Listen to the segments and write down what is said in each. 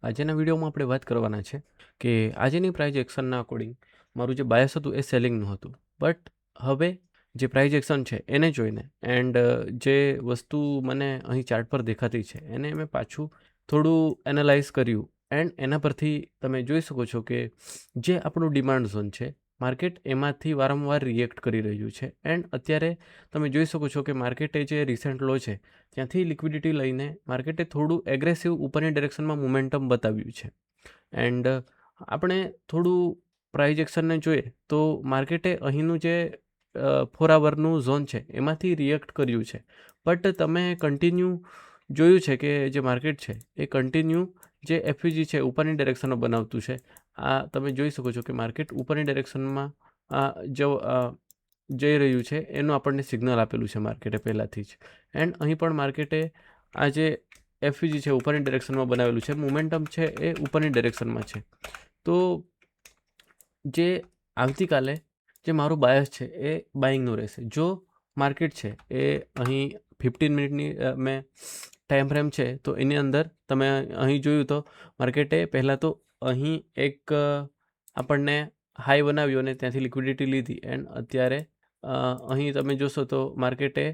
આજના વિડીયોમાં આપણે વાત કરવાના છે કે આજની પ્રાઇઝ એક્શનના અકોર્ડિંગ મારું જે બાયસ હતું એ સેલિંગનું હતું. બટ હવે જે પ્રાઇઝ એક્શન છે એને જોઈને એન્ડ જે વસ્તુ મને અહીં ચાર્ટ પર દેખાતી છે એને મેં પાછું થોડું એનાલાઇઝ કર્યું એન્ડ એના પરથી તમે જોઈ શકો છો કે જે આપણું ડિમાન્ડ ઝોન છે માર્કેટ એમાંથી વારંવાર રિએક્ટ કરી રહ્યું છે. એન્ડ અત્યારે તમે જોઈ શકો છો કે માર્કેટે જે રિસેન્ટ લો છે ત્યાંથી લિક્વિડિટી લઈને માર્કેટે થોડું એગ્રેસિવ ઉપરની ડિરેક્શનમાં મોમેન્ટમ બતાવ્યું છે. એન્ડ આપણે થોડું પ્રાઇઝ એક્શનને જોઈએ તો માર્કેટે અહીંનું જે 4 આવરનું ઝોન છે એમાંથી રિએક્ટ કર્યું છે. બટ તમે કન્ટિન્યુ જોયું છે કે જે માર્કેટ છે એ કન્ટિન્યુ જે એફવીજી છે ઉપરની ડિરેક્શનમાં બનાવતું છે. આ તમે જોઈ શકો છો કે માર્કેટ ઉપરની ડિરેક્શનમાં જઈ રહ્યું છે એનું આપણને સિગ્નલ આપેલું છે માર્કેટે પહેલાંથી જ. એન્ડ અહીં પણ માર્કેટે આ જે એફવીજી છે ઉપરની ડિરેક્શનમાં બનાવેલું છે, મોમેન્ટમ છે એ ઉપરની ડિરેક્શનમાં છે. તો જે આવતીકાલે જે મારું બાયસ છે એ બાઇંગનું રહેશે. જો માર્કેટ છે એ અહીં 15 મિનિટની મેં ટાઈમ ફ્રેમ છે તો એની અંદર તમે અહીં જોયું તો માર્કેટે પહેલાં તો અહીં એક આપણને હાઈ બનાવ્યો અને ત્યાંથી લિક્વિડિટી લીધી. એન્ડ અત્યારે અહીં તમે જોશો તો માર્કેટે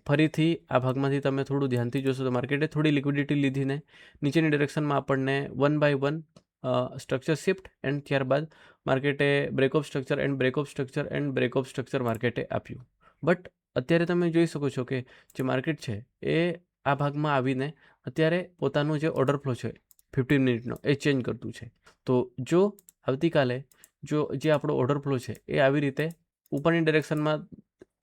ફરીથી આ ભાગમાંથી તમે થોડું ધ્યાનથી જોશો તો માર્કેટે થોડી લિક્વિડિટી લીધીને નીચેની ડિરેક્શનમાં આપણને 1 બાય 1 સ્ટ્રક્ચર શિફ્ટ એન્ડ ત્યારબાદ માર્કેટે break of structure and break of structure and break of structure માર્કેટે આપ્યું. બટ અત્યારે તમે જોઈ શકો છો કે જે માર્કેટ છે એ આ ભાગમાં આવીને અત્યારે પોતાનું જે ઓર્ડર ફ્લો છે 15 મિનિટનો એ ચેન્જ કરતું છે. તો જો આવતીકાલે જો જે આપણો ઓર્ડર ફ્લો છે એ આવી રીતે ઉપરની ડિરેક્શનમાં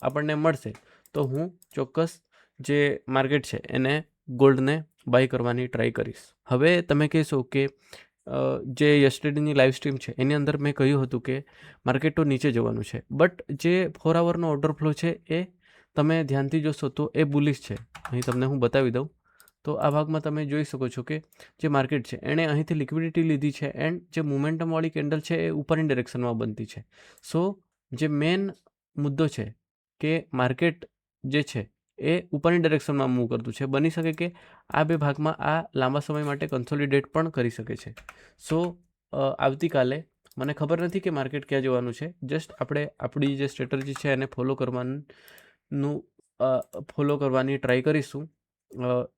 આપણને મળશે તો હું ચોક્કસ જે માર્કેટ છે એને ગોલ્ડને બાય કરવાની ટ્રાય કરીશ. હવે તમે કહેશો કે જે યસ્ટરડેની લાઈવ સ્ટ્રીમ છે એની અંદર મેં કહ્યું હતું કે માર્કેટ તો નીચે જવાનું છે. બટ જે 4 આવરનો ઓર્ડર ફ્લો છે એ તમે ધ્યાનથી જોશો તો એ બુલિશ છે. અહીં તમને હું બતાવી દઉં તો આ ભાગમાં તમે જોઈ શકો છો કે જે માર્કેટ છે એણે અહીંથી લિક્વિડિટી લીધી છે એન્ડ જે મોમેન્ટમવાળી કેન્ડલ છે એ ઉપરની ડિરેક્શનમાં બનતી છે. સો જે મેન મુદ્દો છે કે માર્કેટ જે છે એ ઉપરની ડિરેક્શનમાં મૂવ કરતું છે. બની શકે કે આ બે ભાગમાં આ લાંબા સમય માટે કન્સોલિડેટ પણ કરી શકે છે. સો આવતીકાલે મને ખબર નથી કે માર્કેટ ક્યાં જવાનું છે. જસ્ટ આપણે આપણી જે સ્ટ્રેટજી છે એને ફોલો કરવાની ટ્રાય કરીશું.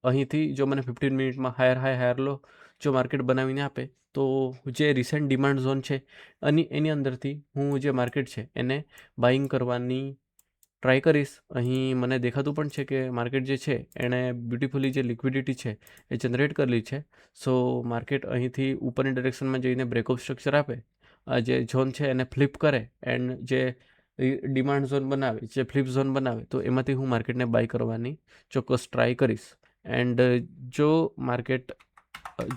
અહીંથી જો મને 15 મિનિટમાં હાયર હાઈ હાયર લો જો માર્કેટ બનાવીને આપે તો જે રિસેન્ટ ડિમાન્ડ ઝોન છે એની અંદરથી હું જે માર્કેટ છે એને બાઇંગ કરવાની ટ્રાય કરીશ. અહીં મને દેખાતું પણ છે કે માર્કેટ જે છે એણે બ્યુટિફુલી જે લિક્વિડિટી છે એ જનરેટ કરેલી છે. સો માર્કેટ અહીંથી ઉપરની ડિરેક્શનમાં જઈને બ્રેકઓફ સ્ટ્રક્ચર આપે, જે ઝોન છે એને ફ્લિપ કરે એન્ડ જે ડિમાન્ડ ઝોન બનાવે, જે ફ્લિપ ઝોન બનાવે તો એમાંથી હું માર્કેટને બાય કરવાની ચોક્કસ ટ્રાય કરીશ. એન્ડ જો માર્કેટ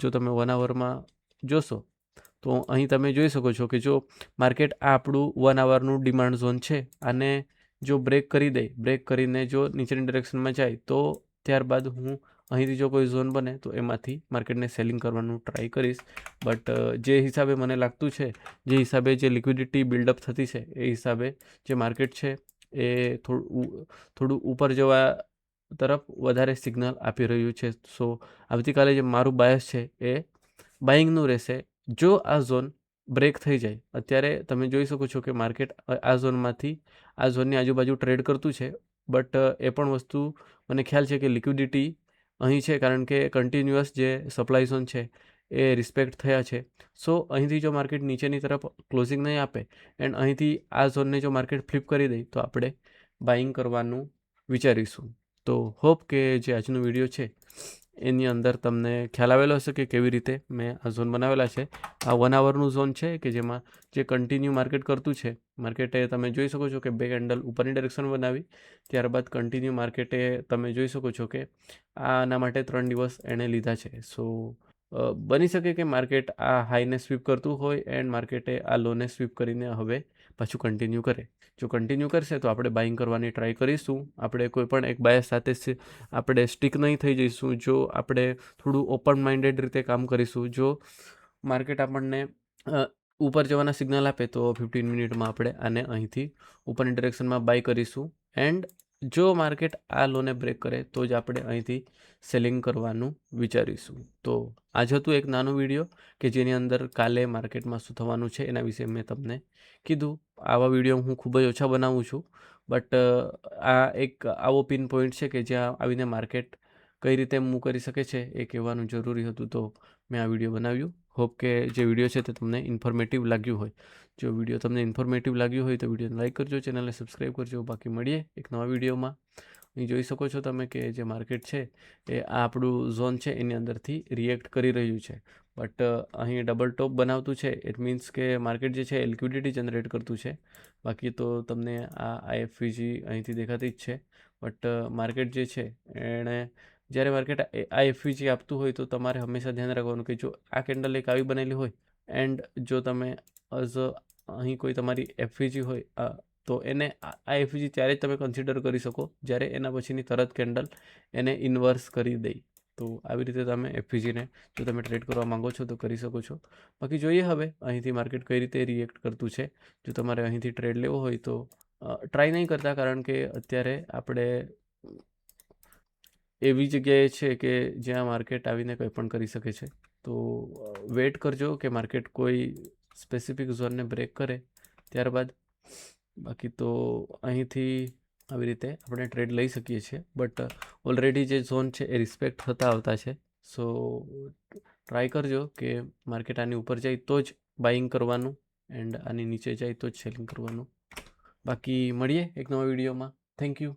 જો તમે 1 આવરમાં જોશો તો અહીં તમે જોઈ શકો છો કે જો માર્કેટ આ આપણું 1 આવરનું ડિમાન્ડ ઝોન છે આને જો બ્રેક કરી દે, બ્રેક કરીને જો નીચેની ડિરેક્શનમાં જાય તો ત્યારબાદ હું અહીંથી જો કોઈ ઝોન બને તો એમાંથી માર્કેટને સેલિંગ કરવાનું ટ્રાય કરીશ. બટ જે હિસાબે મને લાગતું છે, જે હિસાબે જે લિક્વિડિટી બિલ્ડઅપ થતી છે એ હિસાબે જે માર્કેટ છે એ થોડું ઉપર જવા તરફ વધારે સિગ્નલ આપી રહ્યું છે. સો આવતીકાલે જે મારું બાયસ છે એ બાઇંગનું રહેશે. જો આ ઝોન બ્રેક થઈ જાય, અત્યારે તમે જોઈ શકો છો કે માર્કેટ આ ઝોનમાંથી આ ઝોનની આજુબાજુ ટ્રેડ કરતું છે. બટ એ પણ વસ્તુ મને ખ્યાલ છે કે લિક્વિડિટી અહીં છે કારણ કે કન્ટિન્યુઅસ જે સપ્લાય ઝોન છે એ રિસ્પેક્ટ થયા છે. સો અહીંથી જો માર્કેટ નીચેની તરફ ક્લોઝિંગ નહીં આપે એન્ડ અહીંથી આ ઝોનને જો માર્કેટ ફ્લિપ કરી દે તો આપણે બાઇંગ કરવાનું વિચારીશું. તો હોપ કે જે આજનો વિડીયો છે એની અંદર તમને ખ્યાલ આવેલો હશે કે કેવી રીતે મેં આ ઝોન બનાવેલા છે. આ 1 આવરનું ઝોન છે કે જેમાં જે કન્ટિન્યુ માર્કેટ કરતું છે. માર્કેટે તમે જોઈ શકો છો કે બે કેન્ડલ ઉપરની ડિરેક્શન બનાવી, ત્યારબાદ કન્ટિન્યુ માર્કેટે તમે જોઈ શકો છો કે આના માટે 3 દિવસ એણે લીધા છે. સો બની શકે કે માર્કેટ આ હાઈને સ્વીપ કરતું હોય એન્ડ માર્કેટે આ લોને સ્વીપ કરીને હવે પાછું કન્ટિન્યુ કરે. જો કન્ટિન્યુ કરશે તો આપણે બાઇંગ કરવાની ટ્રાય કરીશું. આપણે કોઈ પણ એક બાયસ સાથે આપણે સ્ટીક નહીં થઈ જઈશું. જો આપણે થોડું ઓપન માઇન્ડેડ રીતે કામ કરીશું, જો માર્કેટ આપણને ઉપર જવાના સિગ્નલ આપે તો 15 મિનિટમાં આપણે આને અહીંથી ઉપરની ડિરેક્શનમાં બાય કરીશું. એન્ડ જો માર્કેટ આ લોને બ્રેક કરે તો જ આપણે અહીંથી સેલિંગ કરવાનું વિચારીશું. તો આજ હતું એક નાનો વિડીયો કે જેની અંદર કાલે માર્કેટમાં શું થવાનું છે એના વિશે મેં તમને કીધું. આવા વિડીયો હું ખૂબ જ ઓછા બનાવું છું, બટ આ એક આવો પિન પોઈન્ટ છે કે જ્યાં આવીને માર્કેટ કઈ રીતે મૂવ કરી શકે છે એ કહેવાનું જરૂરી હતું, તો મેં આ વિડીયો બનાવ્યું. હોપ કે જે વિડીયો છે તે તમને ઇન્ફોર્મેટિવ લાગ્યું હોય. જો વિડીયો તમને ઇન્ફોર્મેટિવ લાગ્યું હોય તો વિડીયોને લાઇક કરજો, ચેનલને સબસ્ક્રાઈબ કરજો. બાકી મળીએ એક નવા વિડીયોમાં. અહીં જોઈ શકો છો તમે કે જે માર્કેટ છે એ આ આપણું ઝોન છે એની અંદરથી રિએક્ટ કરી રહ્યું છે, બટ અહીં ડબલ ટોપ બનાવતું છે. ઇટ મીન્સ કે માર્કેટ જે છે એ લિક્વિડિટી જનરેટ કરતું છે. બાકી તો તમને આ આઈએફવીજી અહીંથી દેખાતી જ છે, બટ માર્કેટ જે છે એણે જ્યારે માર્કેટ આઈએફવીજી આપતું હોય તો તમારે હંમેશા ધ્યાન રાખવાનું કે જો આ કેન્ડલ એક આવી બનેલી હોય એન્ડ જો તમે અહીં કોઈ તમારી એફવીજી હોય તો એને આ એફવીજી ત્યારે જ તમે કન્સિડર કરી શકો જ્યારે એના પછીની તરત કેન્ડલ એને ઇન્વર્સ કરી દે. તો આવી રીતે તમે એફવીજીને જો તમે ટ્રેડ કરવા માંગો છો તો કરી શકો છો. બાકી જોઈએ હવે અહીંથી માર્કેટ કઈ રીતે રિએક્ટ કરતું છે. જો તમારે અહીંથી ટ્રેડ લેવો હોય તો ટ્રાય નહીં કરતા, કારણ કે અત્યારે આપણે એવી જગ્યાએ છે કે જ્યાં માર્કેટ આવીને કંઈ પણ કરી શકે છે. તો વેટ કરજો કે માર્કેટ કોઈ સ્પેસિફિક ઝોનને બ્રેક કરે ત્યારબાદ. બાકી તો અહીંથી આવી રીતે આપણે ટ્રેડ લઈ શકીએ છીએ, બટ ઓલરેડી જે ઝોન છે એ રિસ્પેક્ટ થતા આવતા છે. સો ટ્રાય કરજો કે માર્કેટ આની ઉપર જાય તો જ બાઇંગ કરવાનું એન્ડ આની નીચે જાય તો જ સેલિંગ કરવાનું. બાકી મળીએ એક નવા વિડીયોમાં. Thank you.